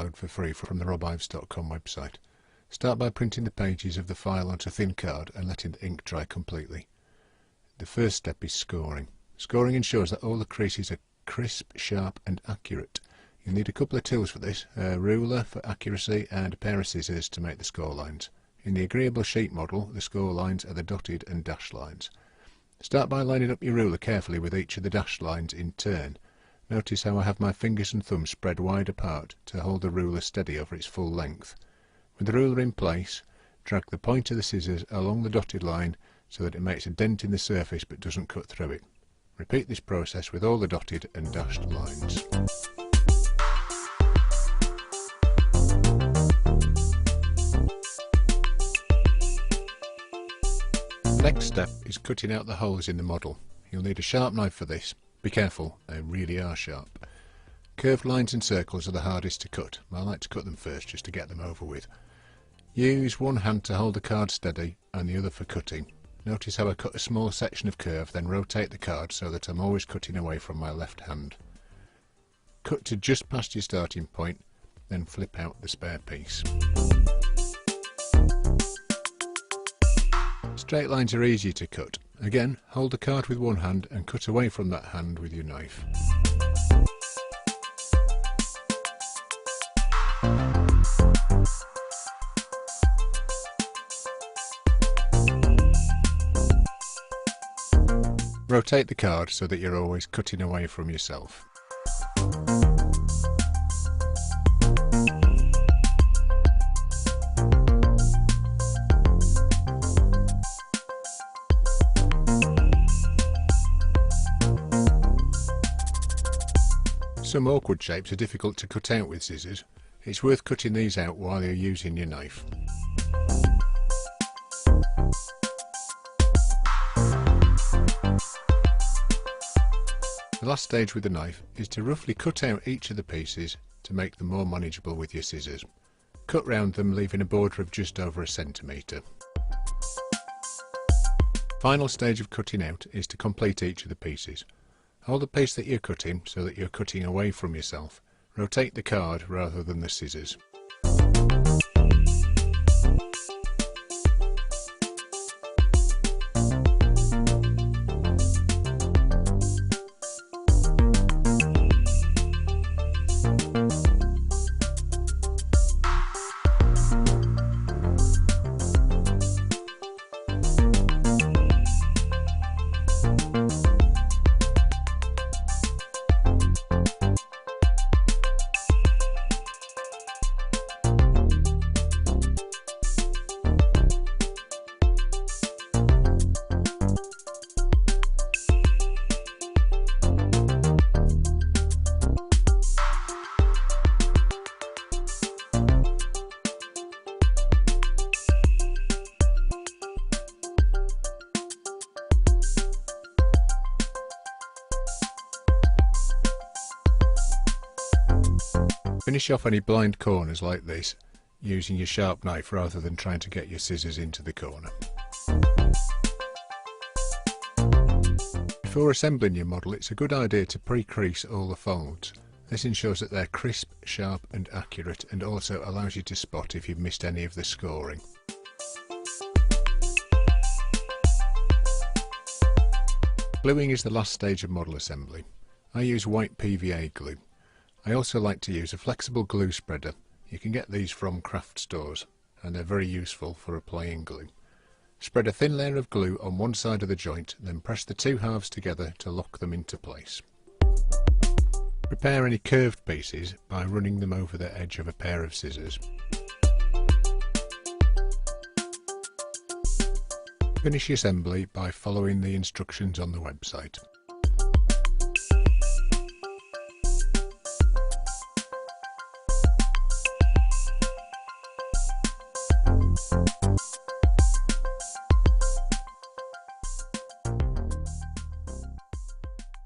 download for free from the robives.com website. Start by printing the pages of the file onto a thin card and letting the ink dry completely. The first step is scoring. Scoring ensures that all the creases are crisp, sharp and accurate. You'll need a couple of tools for this, a ruler for accuracy and a pair of scissors to make the score lines. In the agreeable sheet model, the score lines are the dotted and dashed lines. Start by lining up your ruler carefully with each of the dashed lines in turn. Notice how I have my fingers and thumb spread wide apart to hold the ruler steady over its full length. With the ruler in place, drag the point of the scissors along the dotted line so that it makes a dent in the surface but doesn't cut through it. Repeat this process with all the dotted and dashed lines. The next step is cutting out the holes in the model. You'll need a sharp knife for this. Be careful, they really are sharp. Curved lines and circles are the hardest to cut. I like to cut them first just to get them over with. Use one hand to hold the card steady and the other for cutting. Notice how I cut a small section of curve, then rotate the card so that I'm always cutting away from my left hand. Cut to just past your starting point, then flip out the spare piece. Straight lines are easy to cut. Again, hold the card with one hand and cut away from that hand with your knife. Rotate the card so that you're always cutting away from yourself. Some awkward shapes are difficult to cut out with scissors. It's worth cutting these out while you're using your knife. The last stage with the knife is to roughly cut out each of the pieces to make them more manageable with your scissors. Cut round them, leaving a border of just over a centimetre. Final stage of cutting out is to complete each of the pieces. Hold the piece that you're cutting so that you're cutting away from yourself. Rotate the card rather than the scissors. Finish off any blind corners like this using your sharp knife rather than trying to get your scissors into the corner. Before assembling your model, it's a good idea to pre-crease all the folds. This ensures that they're crisp, sharp and accurate, and also allows you to spot if you've missed any of the scoring. Gluing is the last stage of model assembly. I use white PVA glue. I also like to use a flexible glue spreader. You can get these from craft stores and they're very useful for applying glue. Spread a thin layer of glue on one side of the joint, then press the two halves together to lock them into place. Prepare any curved pieces by running them over the edge of a pair of scissors. Finish the assembly by following the instructions on the website.